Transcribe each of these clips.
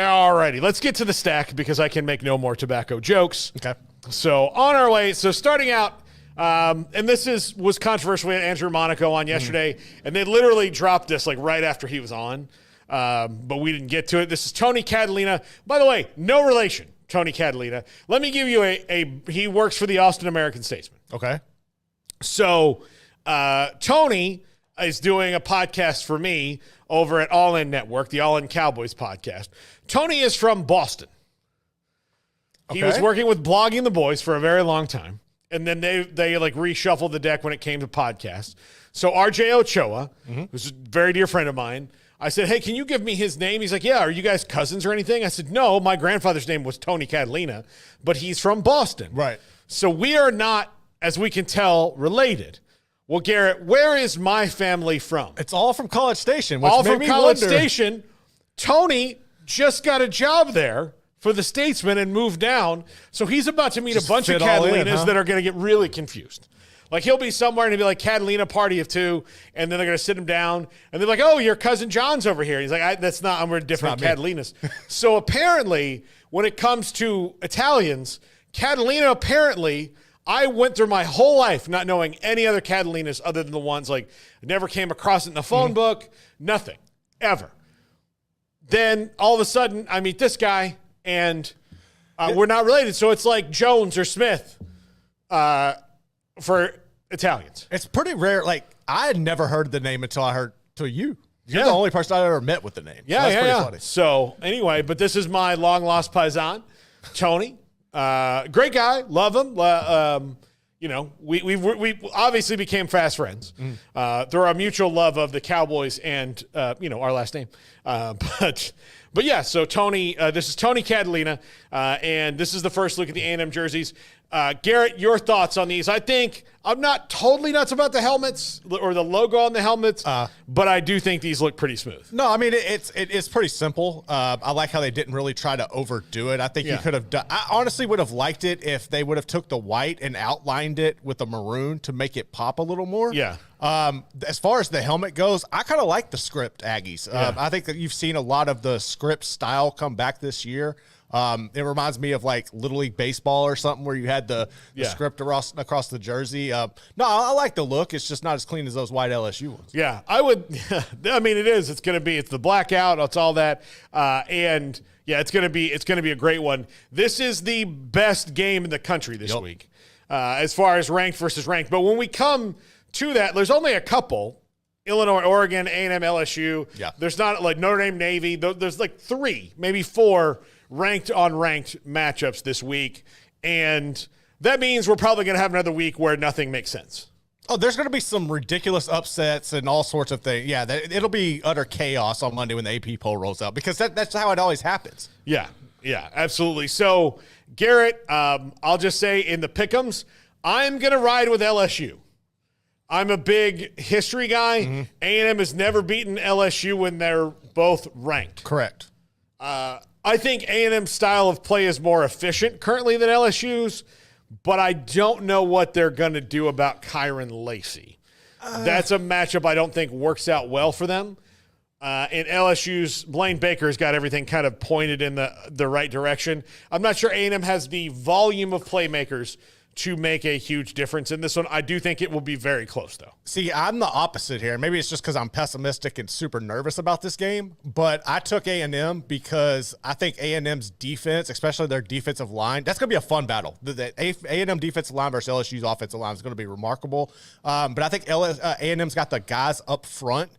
Alrighty, let's get to the stack because I can make no more tobacco jokes. Okay. So on our way, so starting out, and this was controversial. We had Andrew Monaco on yesterday, and they literally dropped this like right after he was on, but we didn't get to it. This is Tony Catalina. By the way, no relation, Tony Catalina. Let me give you he works for the Austin American-Statesman. Okay. So Tony is doing a podcast for me over at All In Network, the All In Cowboys podcast. Tony is from Boston. Okay. He was working with Blogging the Boys for a very long time, and then they like reshuffled the deck when it came to podcasts. So RJ Ochoa, who's a very dear friend of mine, I said, hey, can you give me his name? He's like, yeah, are you guys cousins or anything? I said, no, my grandfather's name was Tony Catalina, but he's from Boston. Right. So we are not, as we can tell, related. Well, Garrett, where is my family from? It's all from College Station. Which all made from me College wonder. Station. Tony just got a job there for the Statesman and moved down. So he's about to meet a bunch of Catalinas that are going to get really confused. Like he'll be somewhere and he'll be like Catalina party of two, and then they're going to sit him down and they're like, "Oh, your cousin John's over here." He's like, "That's not. I'm different Catalinas." So apparently, when it comes to Italians, Catalina apparently. I went through my whole life not knowing any other Catalinas other than the ones like I never came across it in the phone book, nothing, ever. Then all of a sudden I meet this guy and we're not related. So it's like Jones or Smith for Italians. It's pretty rare. Like I had never heard the name until I heard to you. You're the only person I ever met with the name. Yeah, so that's pretty funny. So anyway, but this is my long lost paisan, Tony. Great guy, love him. You know, we obviously became fast friends through our mutual love of the Cowboys and our last name. But yeah, so Tony, this is Tony Catalina, and this is the first look at the A&M jerseys. Garrett, your thoughts on these? I think I'm not totally nuts about the helmets or the logo on the helmets, but I do think these look pretty smooth. No, I mean, it's pretty simple. I like how they didn't really try to overdo it. I think you could have done – I honestly would have liked it if they would have took the white and outlined it with the maroon to make it pop a little more. Yeah. As far as the helmet goes, I kind of like the script Aggies. I think that you've seen a lot of the script style come back this year. It reminds me of like Little League Baseball or something where you had the script across the jersey. No, I like the look. It's just not as clean as those white LSU ones. Yeah, I would. I mean, it is. It's the blackout. It's all that. And yeah, it's going to be a great one. This is the best game in the country this week as far as ranked versus ranked. But when we come to that, there's only a couple. Illinois, Oregon, A&M, LSU. Yeah. There's not like Notre Dame, Navy. There's like 3, maybe 4 ranked on ranked matchups this week. And that means we're probably going to have another week where nothing makes sense. Oh, there's going to be some ridiculous upsets and all sorts of things. Yeah, it'll be utter chaos on Monday when the AP poll rolls out because that's how it always happens. Yeah, absolutely. So, Garrett, I'll just say in the pick'ems, I'm going to ride with LSU. I'm a big history guy. A&M has never beaten LSU when they're both ranked. Correct. I think A&M's style of play is more efficient currently than LSU's, but I don't know what they're going to do about Kyron Lacey. That's a matchup I don't think works out well for them. And LSU's Blaine Baker's got everything kind of pointed in the right direction. I'm not sure A&M has the volume of playmakers to make a huge difference in this one. I do think it will be very close, though. See, I'm the opposite here. Maybe it's just because I'm pessimistic and super nervous about this game, but I took A&M because I think A&M's defense, especially their defensive line, that's going to be a fun battle. The A&M defensive line versus LSU's offensive line is going to be remarkable. But I think A&M's got the guys up front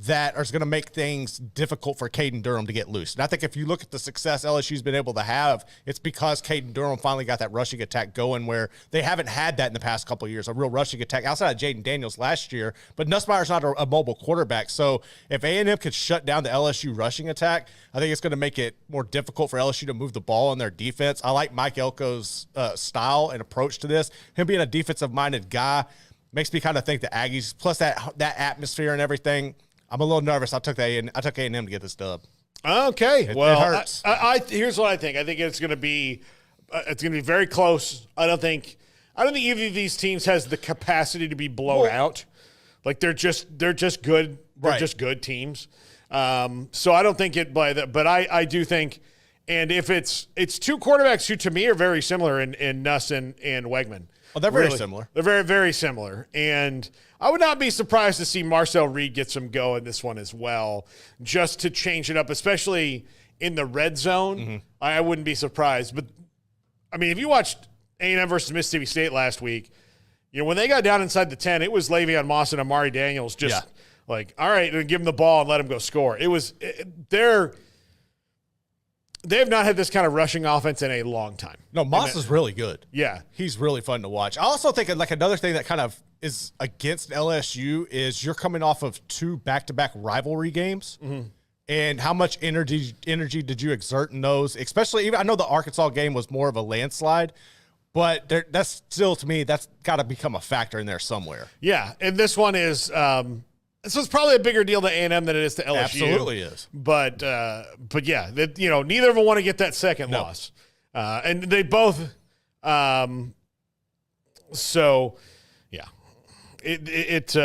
that are going to make things difficult for Caden Durham to get loose. And I think if you look at the success LSU's been able to have, it's because Caden Durham finally got that rushing attack going where they haven't had that in the past couple of years, a real rushing attack outside of Jaden Daniels last year. But Nussmeier's not a mobile quarterback. So if A&M could shut down the LSU rushing attack, I think it's going to make it more difficult for LSU to move the ball on their defense. I like Mike Elko's style and approach to this. Him being a defensive-minded guy makes me kind of think the Aggies, plus that atmosphere and everything, I'm a little nervous. I took A&M to get this dub. Okay. It hurts. Here's what I think. I think it's going to be very close. I don't think either of these teams has the capacity to be blown out. Like they're just good. They're just good teams. So I don't think it by that, but I do think, and if it's two quarterbacks who to me are very similar in Nuss and Wegman. Oh, they're very similar. They're very, very similar. And I would not be surprised to see Marcel Reed get some go in this one as well, just to change it up, especially in the red zone. Mm-hmm. I wouldn't be surprised. But, I mean, if you watched A&M versus Mississippi State last week, when they got down inside the 10, it was Le'Veon Moss and Amari Daniels just like, all right, give them the ball and let them go score. They have not had this kind of rushing offense in a long time. No, Moss is really good. Yeah. He's really fun to watch. I also think like another thing that kind of is against LSU is you're coming off of 2 back-to-back rivalry games. Mm-hmm. And how much energy did you exert in those? Especially, I know the Arkansas game was more of a landslide, but that's still, to me, that's got to become a factor in there somewhere. Yeah, and this one is so it's probably a bigger deal to A&M than it is to LSU. Absolutely is. But yeah, neither of them want to get that second loss. And they both so yeah. It's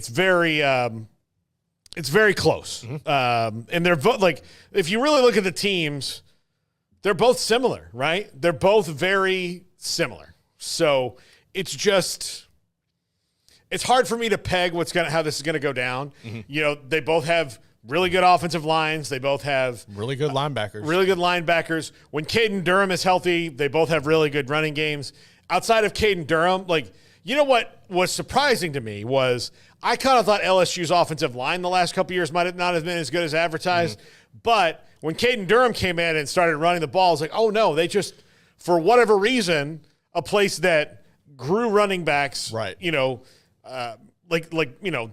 very close. Mm-hmm. And they're both like, if you really look at the teams, they're both similar, right? They're both very similar. So it's hard for me to peg how this is going to go down. Mm-hmm. They both have really good offensive lines. They both have really good linebackers. When Caden Durham is healthy, they both have really good running games. Outside of Caden Durham, what was surprising to me was I kind of thought LSU's offensive line the last couple of years might have not have been as good as advertised. Mm-hmm. But when Caden Durham came in and started running the ball, it's like, oh no, they just, for whatever reason, a place that grew running backs, right?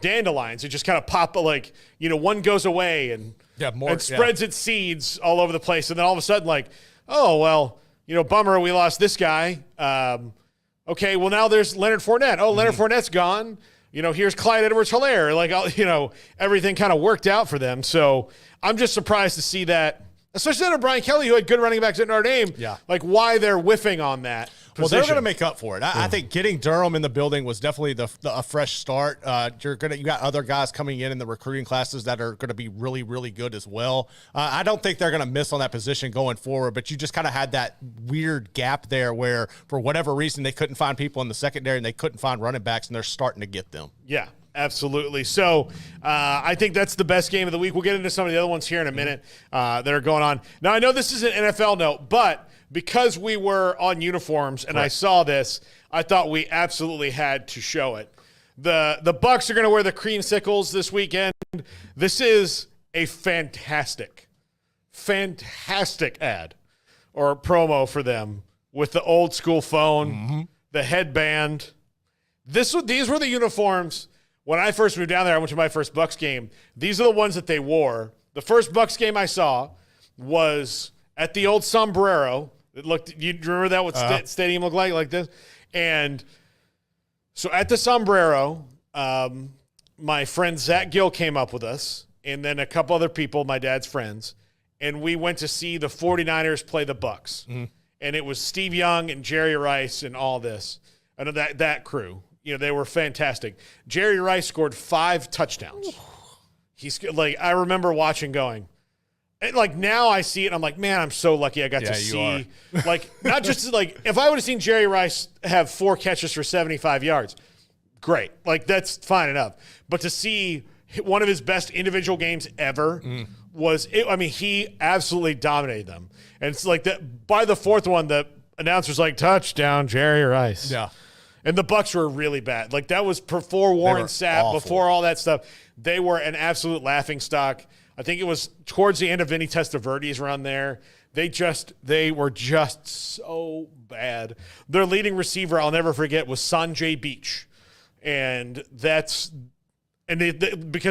Dandelions. It just kind of pop, one goes away and spreads its seeds all over the place. And then all of a sudden, bummer, we lost this guy. Okay, well, now there's Leonard Fournette. Oh, Leonard Fournette's gone. Here's Clyde Edwards-Helaire. Everything kind of worked out for them. So I'm just surprised to see that, especially under Brian Kelly, who had good running backs at Notre Dame. Yeah. Why they're whiffing on that position. Well, they're going to make up for it. I think getting Durham in the building was definitely a fresh start. You got other guys coming in the recruiting classes that are going to be really, really good as well. I don't think they're going to miss on that position going forward, but you just kind of had that weird gap there where, for whatever reason, they couldn't find people in the secondary and they couldn't find running backs, and they're starting to get them. Yeah. Absolutely. So I think that's the best game of the week. We'll get into some of the other ones here in a minute that are going on. Now, I know this is an NFL note, but because we were on uniforms and I saw this, I thought we absolutely had to show it. The Bucks are going to wear the creamsicles this weekend. This is a fantastic ad or promo for them with the old school phone, the headband. These were the uniforms. When I first moved down there, I went to my first Bucks game. These are the ones that they wore. The first Bucks game I saw was at the old Sombrero. It looked. You remember that? What stadium looked like this? And so at the Sombrero, my friend Zach Gill came up with us, and then a couple other people, my dad's friends, and we went to see the 49ers play the Bucks. Mm-hmm. And it was Steve Young and Jerry Rice and all this, and that crew. They were fantastic. Jerry Rice scored 5 touchdowns. I remember watching going, now I see it, and I'm like, man, I'm so lucky I got to see. Not just if I would have seen Jerry Rice have 4 catches for 75 yards, great. That's fine enough. But to see one of his best individual games ever he absolutely dominated them. And it's that by the 4th one, the announcer's like, touchdown, Jerry Rice. Yeah. And the Bucks were really bad. That was before Warren Sapp, before all that stuff. They were an absolute laughingstock. I think it was towards the end of Vinny Testaverde's run there. They were just so bad. Their leading receiver, I'll never forget, was Sanjay Beach. And because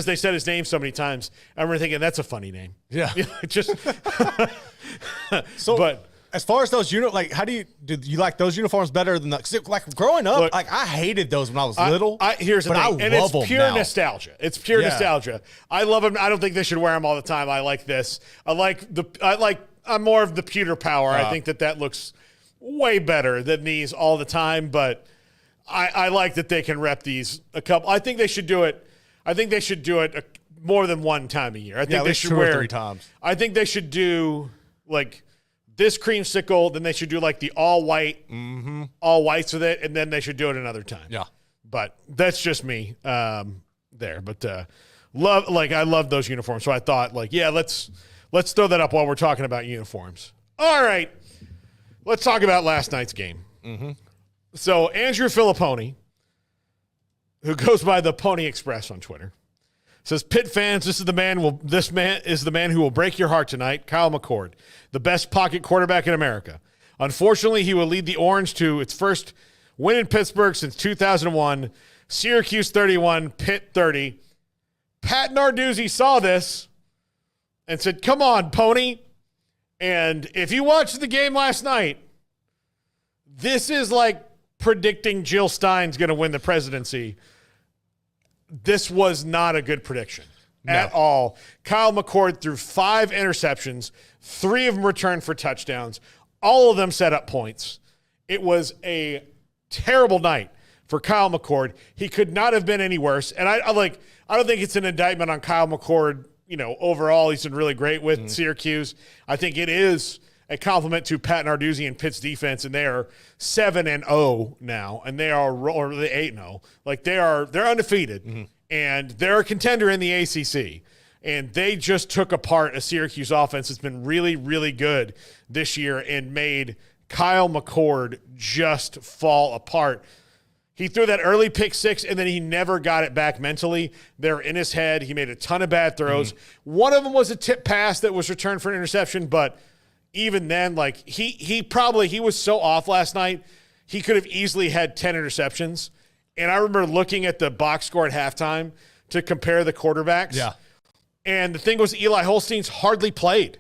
they said his name so many times, I remember thinking, that's a funny name. Yeah. As far as those how do you like those uniforms better than like growing up? Look, I hated those when I was little. Here's the thing, and it's pure nostalgia. It's pure nostalgia. I love them. I don't think they should wear them all the time. I like this. I'm more of the pewter power. I think that looks way better than these all the time. But I like that they can rep these a couple. I think they should do it. I think they should do it more than one time a year. I think they should wear 2 or 3 times. I think they should do like this creamsicle, then they should do like the all whites with it, and then they should do it another time. Yeah. But that's just me there. But I love those uniforms. So I thought let's throw that up while we're talking about uniforms. All right. Let's talk about last night's game. Mm-hmm. So Andrew Filipponi, who goes by the Pony Express on Twitter, says, Pitt fans, this man is the man who will break your heart tonight, Kyle McCord, the best pocket quarterback in America. Unfortunately, he will lead the Orange to its first win in Pittsburgh since 2001. Syracuse 31, Pitt 30. Pat Narduzzi saw this and said, come on, Pony. And if you watched the game last night, this is like predicting Jill Stein's going to win the presidency. This was not a good prediction at all. Kyle McCord threw 5 interceptions, 3 of them returned for touchdowns. All of them set up points. It was a terrible night for Kyle McCord. He could not have been any worse. And I don't think it's an indictment on Kyle McCord. Overall, he's been really great with Syracuse. I think it is a compliment to Pat Narduzzi and Pitt's defense, and they are 7-0 now, and they are 8-0. Like they're undefeated, and they're a contender in the ACC. And they just took apart a Syracuse offense that's been really, really good this year and made Kyle McCord just fall apart. He threw that early pick 6, and then he never got it back mentally. They're in his head. He made a ton of bad throws. One of them was a tip pass that was returned for an interception, but even then, he was so off last night, he could have easily had 10 interceptions. And I remember looking at the box score at halftime to compare the quarterbacks. Yeah. And the thing was, Eli Holstein's hardly played.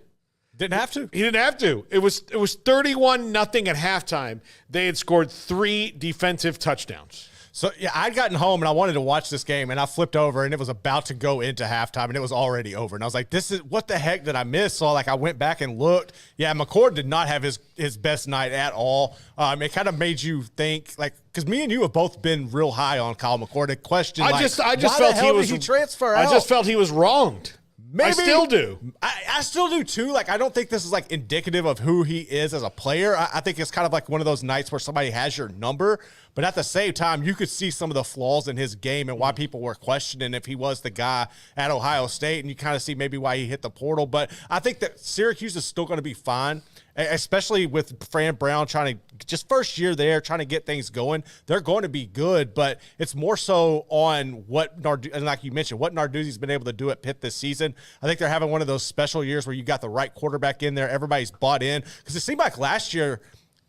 Didn't have to. He didn't have to. It was 31-0 at halftime. They had scored 3 defensive touchdowns. So, yeah, I'd gotten home, and I wanted to watch this game, and I flipped over, and it was about to go into halftime, and it was already over. And I was like, what the heck did I miss? So, I went back and looked. Yeah, McCord did not have his best night at all. It kind of made you think, because me and you have both been real high on Kyle McCord. A question, I just felt he transfer out? I just felt he was wronged. Maybe. I still do. I still do, too. I don't think this is, indicative of who he is as a player. I think it's kind of one of those nights where somebody has your number. But at the same time, you could see some of the flaws in his game and why people were questioning if he was the guy at Ohio State. And you kind of see maybe why he hit the portal. But I think that Syracuse is still going to be fine, especially with Fran Brown trying to, just first year there, trying to get things going. They're going to be good, but it's more so on and like you mentioned, what Narduzzi's been able to do at Pitt this season. I think they're having one of those special years where you got the right quarterback in there. Everybody's bought in. Because it seemed like last year,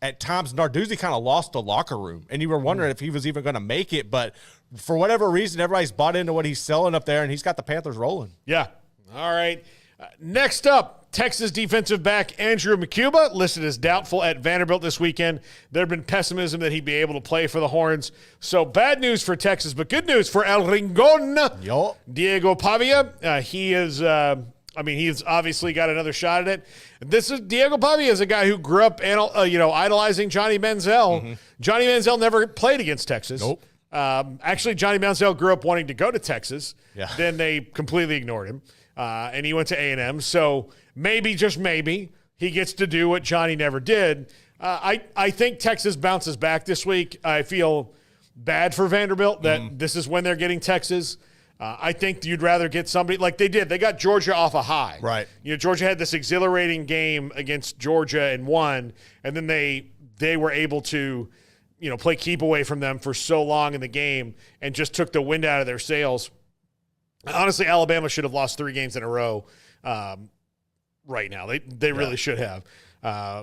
at times, Narduzzi kind of lost the locker room, and you were wondering if he was even going to make it. But for whatever reason, everybody's bought into what he's selling up there, and he's got the Panthers rolling. Yeah. All right. Next up, Texas defensive back Andrew McCuba, listed as doubtful at Vanderbilt this weekend. There had been pessimism that he'd be able to play for the Horns. So bad news for Texas, but good news for El Rincon. Yo. Diego Pavia. He's obviously got another shot at it. This is Diego Pavia is a guy who grew up, idolizing Johnny Manziel. Mm-hmm. Johnny Manziel never played against Texas. Nope. Actually, Johnny Manziel grew up wanting to go to Texas. Yeah. Then they completely ignored him, and he went to A&M. So maybe, just maybe, he gets to do what Johnny never did. I think Texas bounces back this week. I feel bad for Vanderbilt that this is when they're getting Texas. I think you'd rather get somebody like they did. They got Georgia off a high. Right. Georgia had this exhilarating game against Georgia and won, and then they were able to, play keep away from them for so long in the game and just took the wind out of their sails. Honestly, Alabama should have lost 3 games in a row right now. They really should have.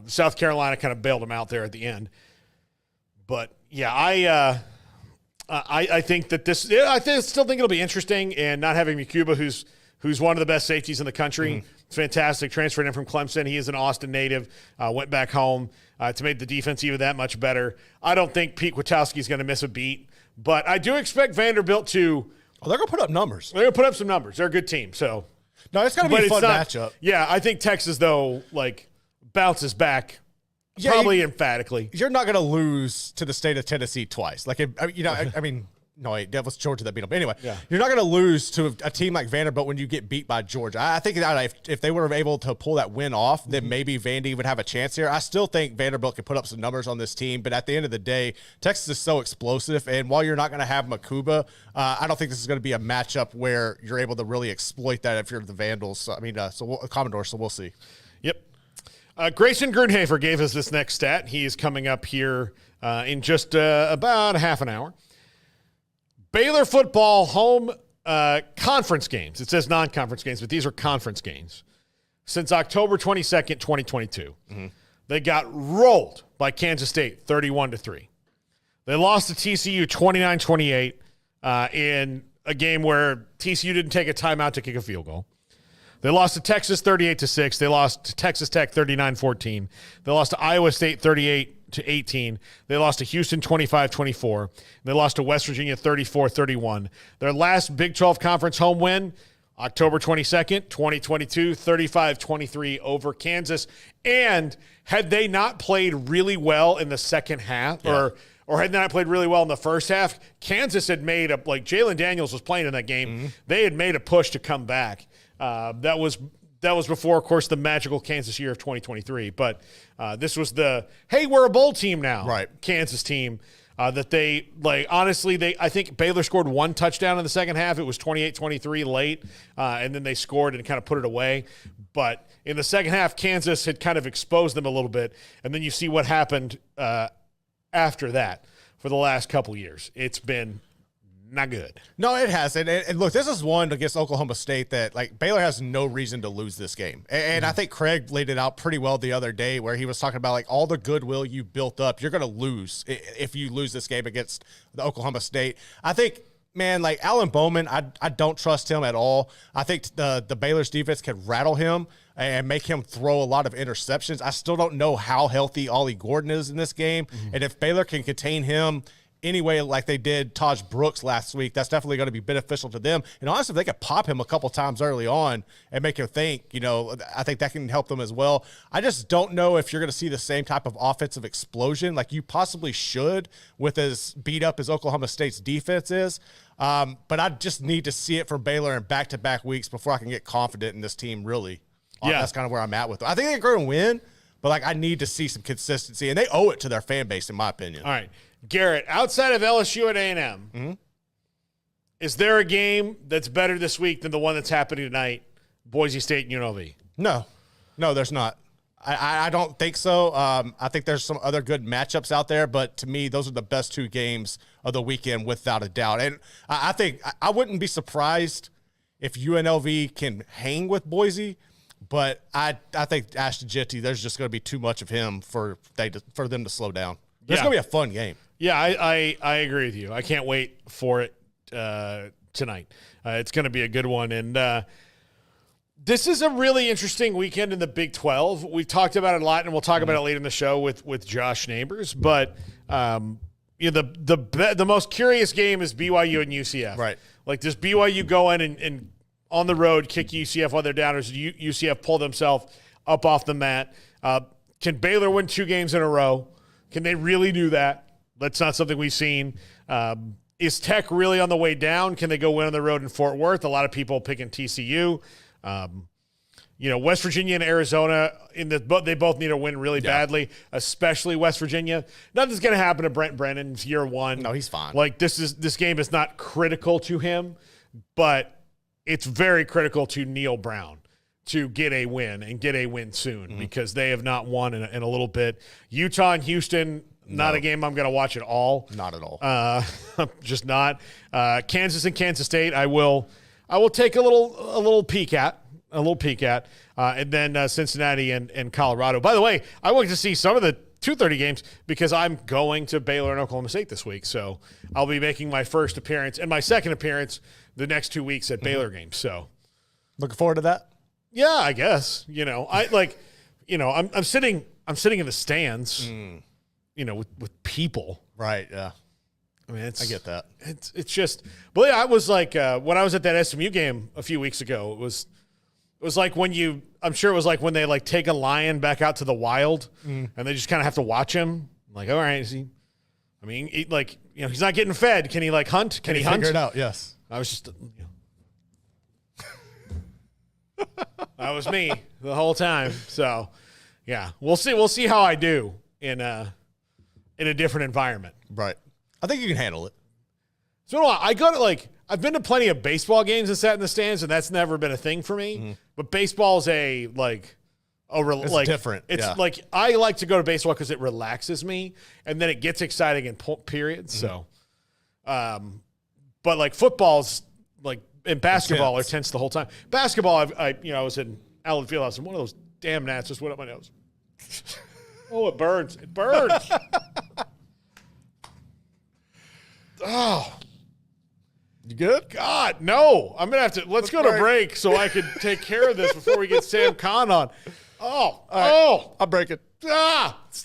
South Carolina kind of bailed them out there at the end. But, yeah, I think that still think it'll be interesting, and not having McCuba, who's one of the best safeties in the country, It's fantastic. Transferred in from Clemson. He is an Austin native. Went back home to make the defense even that much better. I don't think Pete Kwiatkowski is going to miss a beat, but I do expect Vanderbilt to. Oh, they're going to put up numbers. They're going to put up some numbers. They're a good team. So no, it's going to be a fun matchup. Yeah, I think Texas though bounces back. Yeah, probably emphatically. You're not going to lose to the state of Tennessee twice. No, wait, that was Georgia that beat them. Anyway, You're not going to lose to a team like Vanderbilt when you get beat by Georgia. I think that if they were able to pull that win off, then maybe Vandy would have a chance here. I still think Vanderbilt can put up some numbers on this team, but at the end of the day, Texas is so explosive, and while you're not going to have Makuba, I don't think this is going to be a matchup where you're able to really exploit that if you're the Vandals. Commodore, so we'll see. Yep. Grayson Grunhafer gave us this next stat. He is coming up here in just about half an hour. Baylor football home conference games. It says non-conference games, but these are conference games. Since October 22nd, 2022. They got rolled by Kansas State 31-3. They lost to TCU 29-28 in a game where TCU didn't take a timeout to kick a field goal. They lost to Texas 38-6. They lost to Texas Tech 39-14. They lost to Iowa State 38-18. They lost to Houston 25-24. They lost to West Virginia 34-31. Their last Big 12 Conference home win, October 22nd, 2022, 35-23 over Kansas. And had they not played really well in the second half, or had they not played really well in the first half, Kansas had made Jalen Daniels was playing in that game. They had made a push to come back. That was before, of course, the magical Kansas year of 2023. But this was the, hey, we're a bowl team now, right? Kansas team that they, honestly, I think Baylor scored one touchdown in the second half. It was 28-23 late, and then they scored and kind of put it away. But in the second half, Kansas had kind of exposed them a little bit. And then you see what happened after that for the last couple years. It's been not good. No, it hasn't. And look, this is one against Oklahoma State that Baylor has no reason to lose this game. And I think Craig laid it out pretty well the other day where he was talking about all the goodwill you built up, you're going to lose if you lose this game against the Oklahoma State. I think, man, Alan Bowman, I don't trust him at all. I think the Baylor's defense can rattle him and make him throw a lot of interceptions. I still don't know how healthy Ollie Gordon is in this game. And if Baylor can contain him anyway, like they did Taj Brooks last week, that's definitely going to be beneficial to them. And honestly, if they could pop him a couple times early on and make him think, I think that can help them as well. I just don't know if you're going to see the same type of offensive explosion like you possibly should with as beat up as Oklahoma State's defense is. But I just need to see it from Baylor in back-to-back weeks before I can get confident in this team, really. Yeah. That's kind of where I'm at with them. I think they're going to win, but I need to see some consistency, and they owe it to their fan base, in my opinion. All right. Garrett, outside of LSU and A&M, is there a game that's better this week than the one that's happening tonight, Boise State and UNLV? No, there's not. I don't think so. I think there's some other good matchups out there, but to me, those are the best two games of the weekend without a doubt. And I think I wouldn't be surprised if UNLV can hang with Boise, but I think Ashton Jitty, there's just going to be too much of him for them to slow down. It's going to be a fun game. Yeah, I agree with you. I can't wait for it tonight. It's going to be a good one. And this is a really interesting weekend in the Big 12. We've talked about it a lot, and we'll talk about it later in the show with Josh Neighbors. But the most curious game is BYU and UCF. Right. Does BYU go in and on the road kick UCF while they're down, or does UCF pull themselves up off the mat? Can Baylor win 2 games in a row? Can they really do that? That's not something we've seen. Is Tech really on the way down? Can they go win on the road in Fort Worth? A lot of people picking TCU. West Virginia and Arizona, they both need a win really badly, especially West Virginia. Nothing's going to happen to Brent Brennan's year one. No, he's fine. This game is not critical to him, but it's very critical to Neil Brown to get a win and get a win soon because they have not won in a little bit. Utah and Houston, not a game I'm going to watch at all. Not at all. Just not. Kansas and Kansas State, I will take a little peek at. And then Cincinnati and Colorado. By the way, I want to see some of the 2:30 games because I'm going to Baylor and Oklahoma State this week. So I'll be making my first appearance and my second appearance the next 2 weeks at Baylor games. So looking forward to that. Yeah, I guess. I'm sitting in the stands, with people. Right. Yeah. I mean, I get that. It's just, but yeah, I was like, when I was at that SMU game a few weeks ago, it was like I'm sure it was like when they like take a lion back out to the wild and they just kind of have to watch him. I'm like, all right, he's not getting fed. Can he like hunt? Can he hunt? Figure it out. Yes. I was just, that was me the whole time. So yeah, we'll see how I do in a different environment. Right. I think you can handle it. So I've been to plenty of baseball games and sat in the stands, and that's never been a thing for me. Mm-hmm. But baseball is it's different. It's like I like to go to baseball because it relaxes me, and then it gets exciting in periods. Mm-hmm. So, but like football's like in basketball are tense the whole time. Basketball, I was in Allen Fieldhouse, and one of those damn gnats just went up my nose. Oh, it burns! It burns. Oh. You good? God, no. I'm going to let's go to break so I can take care of this before we get Sam Kahn on. Oh, right. I'll break it.